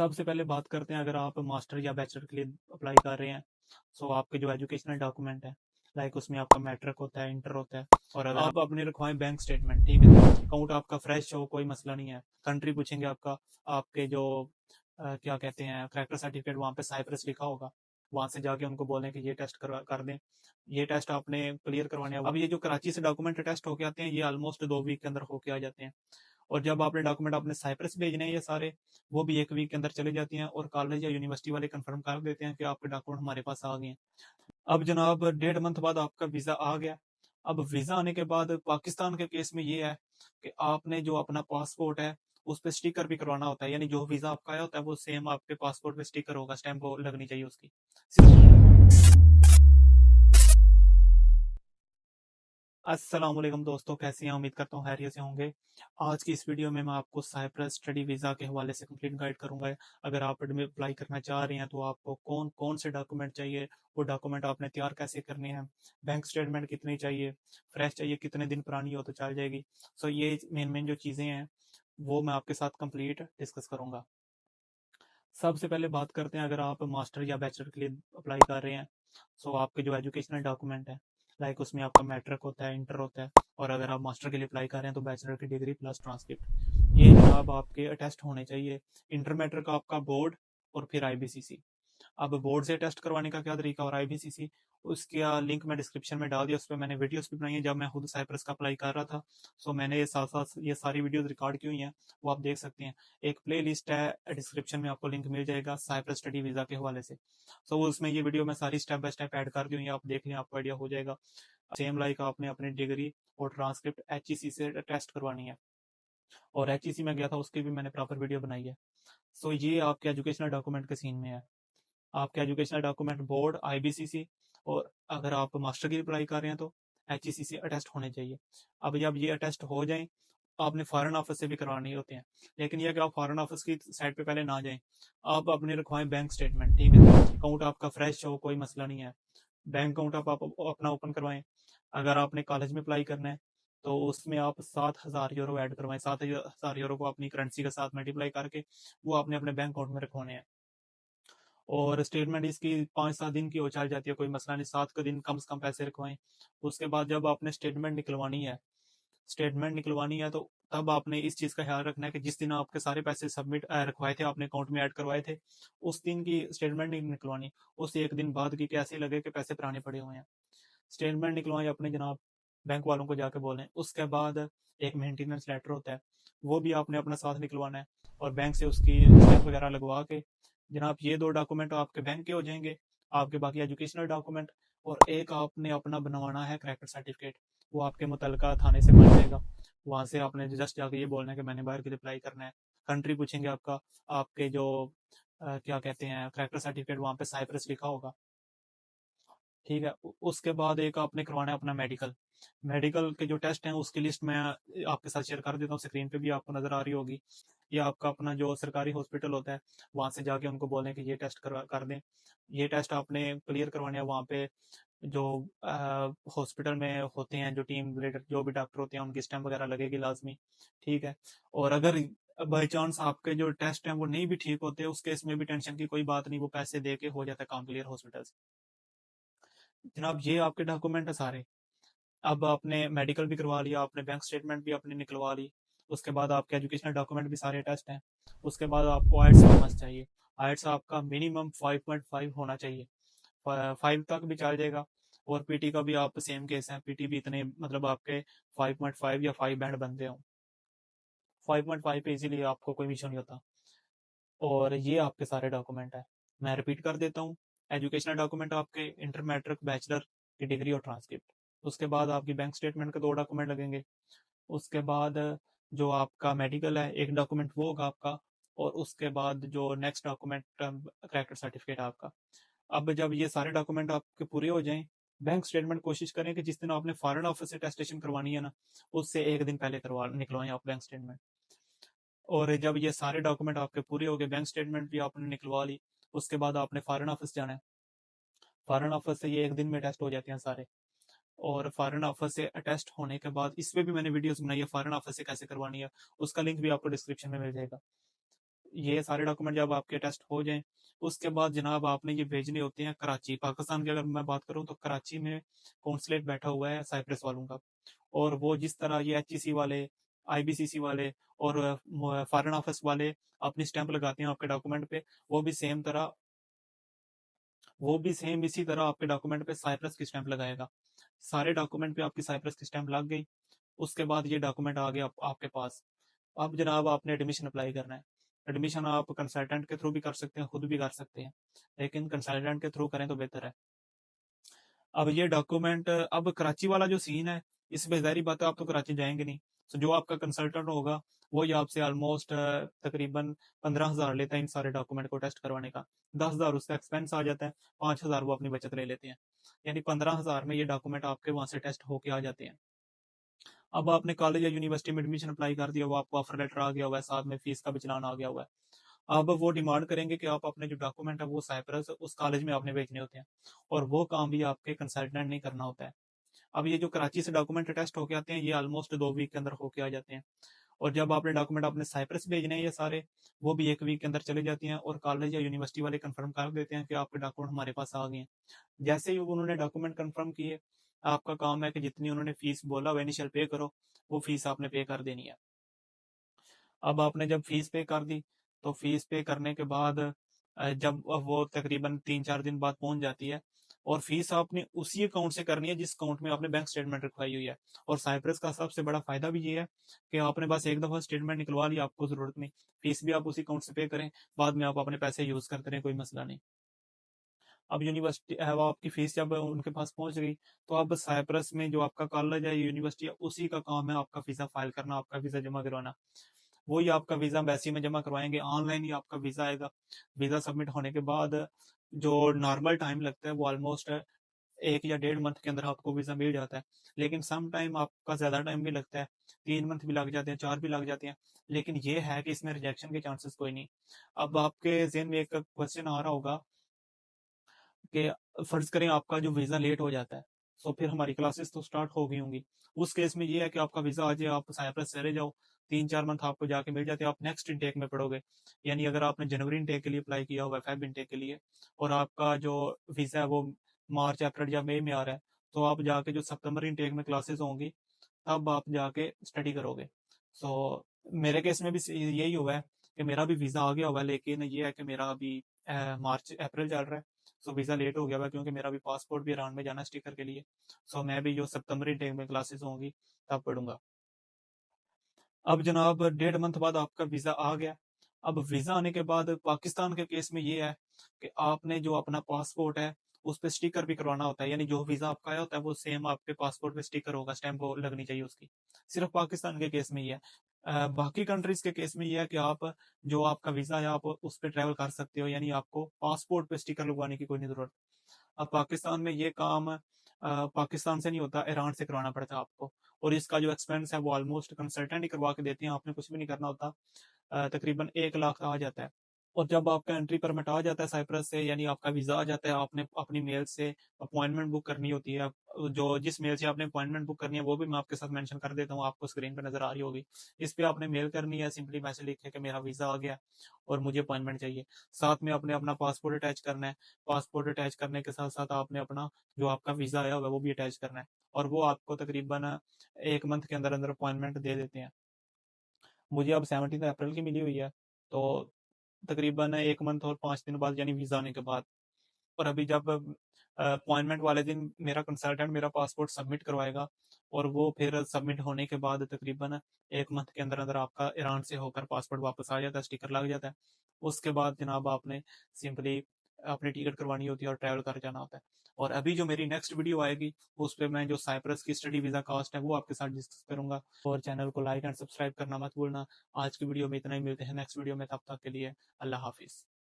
सबसे पहले बात करते हैं, अगर आप मास्टर या बैचलर के लिए अप्लाई कर रहे हैं, सो आपके जो एजुकेशनल डॉक्यूमेंट है, लाइक उसमें आपका मैट्रिक होता है, इंटर होता है, और अगर आप अपने रखवाएं बैंक स्टेटमेंट, ठीक है, अकाउंट आपका फ्रेश हो, कोई मसला नहीं है। कंट्री पूछेंगे आपका, आपके जो क्या कहते हैं करेक्टर सर्टिफिकेट, वहाँ पे साइप्रस लिखा होगा, वहाँ से जाके उनको बोलें कि ये टेस्ट कर दें। ये टेस्ट आपने क्लियर करवाने हैं। अब ये जो कराची से डॉक्यूमेंट टेस्ट होके आते हैं, ये ऑलमोस्ट 2 वीक के अंदर होके आ जाते हैं। और जब आपने डॉक्यूमेंट अपने साइप्रस भेजने हैं ये सारे, वो भी 1 वीक के अंदर चले जाती हैं, और कॉलेज या यूनिवर्सिटी वाले कंफर्म कर देते हैं कि आपके डॉक्यूमेंट हमारे पास आ गए हैं। अब जनाब 1.5 मंथ बाद आपका वीज़ा आ गया। अब वीज़ा आने के बाद पाकिस्तान के केस में ये है कि आपने जो अपना पासपोर्ट है उस पर स्टिकर भी करवाना होता है, यानी जो वीज़ा आपका आया होता है वो सेम आपके पासपोर्ट पे स्टिकर होगा, स्टैंप लगनी चाहिए उसकी। अस्सलाम वालेकुम दोस्तों, कैसे हैं? उम्मीद करता हूँ खैरियत से होंगे। आज की इस वीडियो में मैं आपको साइप्रस स्टडी वीज़ा के हवाले से कंप्लीट गाइड करूंगा। अगर आप में अप्लाई करना चाह रहे हैं तो आपको कौन कौन से डॉक्यूमेंट चाहिए, वो डॉक्यूमेंट आपने तैयार कैसे करने हैं, बैंक स्टेटमेंट कितनी चाहिए, फ्रेश चाहिए, कितने दिन पुरानी हो तो चल जाएगी। सो ये मेन मेन जो चीज़ें हैं वो मैं आपके साथ कंप्लीट डिस्कस करूंगा। सबसे पहले बात करते हैं, अगर आप मास्टर या बैचलर के लिए अप्लाई कर रहे हैं, सो आपके जो एजुकेशनल डॉक्यूमेंट है, लाइक उसमें आपका मैट्रिक होता है, इंटर होता है, और अगर आप मास्टर के लिए अप्लाई कर रहे हैं तो बैचलर की डिग्री प्लस ट्रांसक्रिप्ट, ये जनाब आपके अटेस्ट होने चाहिए। इंटर मैट्रिक आपका बोर्ड, और फिर आईबीसीसी। अब बोर्ड से टेस्ट करवाने का क्या तरीका, और आईबीसीसी, उसका लिंक मैं डिस्क्रिप्शन में डाल दिया। उस पर मैंने वीडियोस भी बनाई है जब मैं खुद साइप्रस का अप्लाई कर रहा था। सो मैंने ये साथ साथ ये सारी वीडियोस रिकॉर्ड की हुई हैं, वो आप देख सकते हैं। एक प्ले लिस्ट है डिस्क्रिप्शन में, आपको लिंक मिल जाएगा साइप्रस स्टडी वीज़ा के हवाले से। सो उसमें ये वीडियो मैं सारी स्टेप बाय स्टेप ऐड कर दी हुई है, आप देख लें, आपको आइडिया हो जाएगा। सेम लाइक आपने अपनी डिग्री और ट्रांसक्रिप्ट एचईसी से टेस्ट करवानी है, और एचईसी में गया था, उसकी भी मैंने प्रॉपर वीडियो बनाई है। सो ये आपके एजुकेशनल डॉक्यूमेंट के सीन में है। आपके एजुकेशनल डॉक्यूमेंट बोर्ड, आईबीसीसी, और अगर आप मास्टर की अप्लाई कर रहे हैं तो एचईसीसी अटेस्ट होने चाहिए। अब जब ये अटेस्ट हो जाएं, आपने फॉरेन ऑफिस से भी करवाने होते हैं, लेकिन यह कि आप फॉरेन ऑफिस की साइड पे पहले ना जाएं। आप अपने रखवाएं बैंक स्टेटमेंट, ठीक है, अकाउंट आपका फ्रेश हो, कोई मसला नहीं है। बैंक अकाउंट आप अपना ओपन करवाएं। अगर आपने कॉलेज में अप्लाई करना है तो उसमें आप 7,000 यूरो ऐड करवाएं। 7,000 यूरो को अपनी करेंसी के साथ मल्टीप्लाई करके वो आपने अपने बैंक अकाउंट में रखवाने हैं। और स्टेटमेंट इसकी 5-7 दिन की हो चल जाती है, कोई मसला नहीं, 7 दिन कम से कम पैसे रखवाएं। उसके बाद जब आपने स्टेटमेंट निकलवानी है तो तब आपने इस चीज़ का ख्याल रखना है कि जिस दिन आपके सारे पैसे सबमिट रखवाए थे, आपने अकाउंट में ऐड करवाए थे, उस दिन की स्टेटमेंट नहीं निकलवानी। उस 1 दिन बाद की कैसे लगे कि पैसे पुराने पड़े हुए हैं। स्टेटमेंट निकलवाएं अपने जनाब, बैंक वालों को जाके बोलें। उसके बाद एक मेंटेनेंस लेटर होता है, वो भी आपने अपना साथ निकलवाना है, और बैंक से उसकी स्टैंप वगैरह लगवा के जनाब ये 2 डॉक्यूमेंट आपके बैंक के हो जाएंगे। आपके बाकी एजुकेशनल डॉक्यूमेंट, और एक आपने अपना बनवाना है करेक्टर सर्टिफिकेट, वो आपके मुतलका थाने से बन जाएगा। वहाँ से आपने जस्ट जाके ये बोलना है कि मैंने बाहर की अप्लाई करना है। कंट्री पूछेंगे आपका, आपके जो क्या कहते हैं करेक्टर सर्टिफिकेट, वहाँ पे साइप्रस लिखा होगा, ठीक है। उसके बाद एक आपने करवाना है अपना मेडिकल। मेडिकल के जो टेस्ट हैं उसकी लिस्ट मैं आपके साथ शेयर कर देता हूँ, स्क्रीन पे भी आपको नजर आ रही होगी। ये आपका अपना जो सरकारी हॉस्पिटल होता है, वहाँ से जाके उनको बोलें कि ये टेस्ट कर दें। ये टेस्ट आपने क्लियर करवाने हैं। वहाँ पे जो हॉस्पिटल में होते हैं, जो टीम लीडर, जो भी डॉक्टर होते हैं, उनकी स्टैंप वगैरह लगेगी लाजमी, ठीक है। और अगर बाई चांस आपके जो टेस्ट हैं वो नहीं भी ठीक होते, उस केस में भी टेंशन की कोई बात नहीं, वो पैसे दे के हो जाता है काम क्लियर हॉस्पिटल से। जनाब ये आपके डॉक्यूमेंट है सारे। अब आपने मेडिकल भी करवा लिया, आपने बैंक स्टेटमेंट भी अपनी निकलवा ली, उसके बाद आपके एजुकेशनल डॉक्यूमेंट भी सारे टेस्ट हैं। उसके बाद आपको आइट्स भी मस्त चाहिए। आइट्स आपका मिनिमम 5.5 होना चाहिए, 5 तक भी चल जाएगा। और पीटी का भी आप सेम केस है, पीटी भी इतने मतलब आपके 5.5 या 5 बैंड बनते हो। 5.5 पे इजीली आपको कोई इशू नहीं होता। और ये आपके सारे डॉक्यूमेंट है, मैं रिपीट कर देता हूँ। एजुकेशनल डॉक्यूमेंट आपके इंटर मैट्रिक बैचलर की डिग्री और ट्रांसक्रिप्ट। उसके बाद आपकी बैंक स्टेटमेंट के 2 डॉक्यूमेंट लगेंगे। उसके बाद जो आपका मेडिकल है एक डॉक्यूमेंट वो होगा आपका। और उसके बाद जो नेक्स्ट डॉक्यूमेंट करेक्टर सर्टिफिकेट आपका। अब जब ये सारे डॉक्यूमेंट आपके पूरे हो जाएं, बैंक स्टेटमेंट कोशिश करें कि जिस दिन आपने फॉरेन ऑफिस से टेस्टेशन करवानी है ना, उससे 1 दिन पहले करवा निकलवाएं आप बैंक स्टेटमेंट। और जब ये सारे डॉक्यूमेंट आपके पूरे हो गए, बैंक स्टेटमेंट भी आपने निकलवा ली, उसके बाद आपने फॉरेन ऑफिस जाना है। फॉरेन ऑफिस से ये 1 दिन में टेस्ट हो जाते हैं सारे। और फॉरेन ऑफिस से अटेस्ट होने के बाद, इस पे भी मैंने वीडियोस बनाई है फॉरेन ऑफिस से कैसे करवानी है, उसका लिंक भी आपको डिस्क्रिप्शन में मिल जाएगा। ये सारे डॉक्यूमेंट जब आपके टेस्ट हो जाएं, उसके बाद जनाब आपने ये भेजने होते हैं कराची, पाकिस्तान की अगर मैं बात करूं तो कराची में कौंसलेट बैठा हुआ है साइप्रस वालों का। और वो जिस तरह ये HEC वाले, IBCC वाले और फॉरेन ऑफिस वाले अपनी स्टैंप लगाते हैं आपके डॉक्यूमेंट पे, वो भी सेम तरह वो भी सेम इसी तरह आपके डॉक्यूमेंट पे साइप्रस की स्टैंप लगाएगा। सारे डॉक्यूमेंट पे आपकी साइप्रस की स्टैंप लग गई, उसके बाद ये डॉक्यूमेंट आ गया आपके पास। अब जनाब आपने एडमिशन अप्लाई करना है। एडमिशन आप कंसल्टेंट के थ्रू भी कर सकते हैं, खुद भी कर सकते हैं, लेकिन कंसल्टेंट के थ्रू करें तो बेहतर है। अब ये डॉक्यूमेंट, अब कराची वाला जो सीन है, इसमें जाहिर बात है आप तो कराची जाएंगे नहीं, तो जो आपका कंसल्टेंट होगा वो ही आपसे ऑलमोस्ट तकरीबन 15,000 लेता है इन सारे डॉक्यूमेंट को टेस्ट करवाने का। 10,000 उसका एक्सपेंस आ जाता है, 5,000 वो अपनी बचत ले लेते हैं, यानी 15,000 में ये डॉक्यूमेंट आपके वहां से टेस्ट होके आ जाते हैं। अब आपने कॉलेज या यूनिवर्सिटी में एडमिशन अप्लाई कर दिया, वो आपको ऑफर लेटर आ गया हुआ है, साथ में फीस का भी चलान आ गया हुआ है। अब वो डिमांड करेंगे कि आप अपने जो डॉक्यूमेंट है वो साइप्रस उस कॉलेज में आपने भेजने होते हैं, और वो काम भी आपके कंसल्टेंट नहीं करना होता है। अब ये जो कराची से डॉक्यूमेंट टेस्ट होके आते हैं, ये ऑलमोस्ट 2 वीक के अंदर होके आ जाते हैं। और जब आपने डॉक्यूमेंट अपने साइप्रस भेजने हैं ये सारे, वो भी 1 वीक के अंदर चले जाते हैं, और कॉलेज या यूनिवर्सिटी वाले कंफर्म कर देते हैं कि आपके डॉक्यूमेंट हमारे पास आ गए हैं। जैसे ही उन्होंने डॉक्यूमेंट कंफर्म किए, आपका काम है कि जितनी उन्होंने फीस बोला वो इनिशियल पे करो, वो फीस आपने पे कर देनी है। अब आपने जब फीस पे कर दी, तो फीस पे करने के बाद जब वो तकरीबन 3-4 दिन बाद पहुंच जाती है, और फीस आपने उसी अकाउंट से करनी है जिस अकाउंट में आपने बैंक स्टेटमेंट रखवाई हुई है। और साइप्रस का सबसे बड़ा फायदा भी ये है कि आपने बस एक दफा स्टेटमेंट निकलवा लिया, आपको जरूरत नहीं, फीस भी आप उसी अकाउंट से पे करें, बाद में आप अपने पैसे यूज करते रहें, कोई मसला नहीं। अब यूनिवर्सिटी है, वो आपकी फीस जब उनके पास पहुंच गई, तो अब साइप्रस में जो आपका कॉलेज है, यूनिवर्सिटी है, उसी का काम है आपका वीजा फाइल करना, आपका वीजा जमा करवाना। वही आपका वीजा एम्बेसी में जमा करवाएंगे, ऑनलाइन ही आपका वीजा आएगा। वीजा सबमिट होने के बाद जो नॉर्मल टाइम लगता है वो ऑलमोस्ट 1 या 1.5 मंथ के अंदर आपको वीजा मिल जाता है। लेकिन सम टाइम आपका ज्यादा टाइम भी लगता है, 3 मंथ भी लग जाते हैं, 4 भी लग जाते हैं। लेकिन ये है कि इसमें रिजेक्शन के चांसेस कोई नहीं। अब आपके जहन में एक क्वेश्चन आ रहा होगा कि फर्ज करें आपका जो वीजा लेट हो जाता है, तो फिर हमारी क्लासेस तो स्टार्ट हो गई होंगी। उस केस में ये है कि आपका वीजा आ जाए, आप साइप्रस चले जाओ, 3-4 मंथ आपको जाके मिल जाते हैं, आप नेक्स्ट इनटेक में पढ़ोगे। यानी अगर आपने जनवरी इनटेक के लिए अप्लाई किया हुआ है, फेब इनटेक के लिए, और आपका जो वीजा है वो मार्च अप्रैल या मई में आ रहा है, तो आप जाके जो सितंबर इनटेक में क्लासेस होंगी, तब आप जाके स्टडी करोगे। सो मेरे केस में भी यही हुआ है कि मेरा भी वीजा आ गया हुआ है, लेकिन ये है कि मेरा अभी मार्च अप्रैल चल रहा है। सो वीजा लेट हो गया हुआ है, क्योंकि मेरा भी पासपोर्ट भी ईरान में जाना स्टिकर के लिए। सो मैं भी जो सितंबर इनटेक में क्लासेस होंगी तब पढ़ूंगा। अब जनाब 1.5 मंथ बाद आपका वीजा आ गया। अब वीजा आने के बाद पाकिस्तान के केस में ये है कि आपने जो अपना पासपोर्ट है उस पर स्टिकर भी करवाना होता है, यानी जो वीजा आपका आया होता है वो सेम आपके पासपोर्ट पे स्टिकर होगा, स्टैंप लगनी चाहिए उसकी। सिर्फ पाकिस्तान के केस में ये है। बाकी कंट्रीज के केस में ये है कि आप जो आपका वीजा है आप उस पर ट्रैवल कर सकते हो, यानी आपको पासपोर्ट पे स्टिकर लगवाने की कोई नहीं जरूरत। अब पाकिस्तान में ये काम पाकिस्तान से नहीं होता, ईरान से करवाना पड़ता है आपको। और इसका जो एक्सपेंस है वो ऑलमोस्ट कंसल्टेंट ही करवा के देते हैं, आपने कुछ भी नहीं करना होता। तकरीबन 1 लाख आ जाता है। और जब आपका एंट्री परमिट आ जाता है साइप्रस से, यानी आपका वीजा आ जाता है, आपने अपनी मेल से अपॉइंटमेंट बुक करनी होती है। जो जिस मेल से आपने अपॉइंटमेंट बुक करनी है वो भी मैं आपके साथ मेंशन कर देता हूँ, आपको स्क्रीन पर नजर आ रही होगी। इस पे आपने मेल करनी है, सिंपली मैसेज लिखे कि मेरा वीजा आ गया और मुझे अपॉइंटमेंट चाहिए। साथ में आपने अपना पासपोर्ट अटैच करना है। पासपोर्ट अटैच करने के साथ साथ आपने अपना जो आपका वीजा आया होगा वो भी अटैच करना है। और वो आपको तकरीबन 1 मंथ के अंदर अंदर अपॉइंटमेंट दे देते हैं। मुझे अब 17 अप्रैल की मिली हुई है, तो तकरीबन 1 मंथ और 5 दिन बाद, यानी वीजा आने के बाद। और अभी जब अपॉइंटमेंट वाले दिन मेरा कंसल्टेंट मेरा पासपोर्ट सबमिट करवाएगा, और वो फिर सबमिट होने के बाद तकरीबन 1 मंथ के अंदर अंदर आपका ईरान से होकर पासपोर्ट वापस आ जाता है, स्टिकर लग जाता है। उसके बाद जनाब आपने सिंपली अपनी टिकट करवानी होती है और ट्रैवल कर जाना होता है। और अभी जो मेरी नेक्स्ट वीडियो आएगी उस पर मैं जो साइप्रस की स्टडी वीजा कास्ट है वो आपके साथ डिस्कस करूंगा। और चैनल को लाइक एंड सब्सक्राइब करना मत भूलना। आज की वीडियो में इतना ही, मिलते हैं नेक्स्ट वीडियो में, तब तक के लिए अल्लाह हाफिज।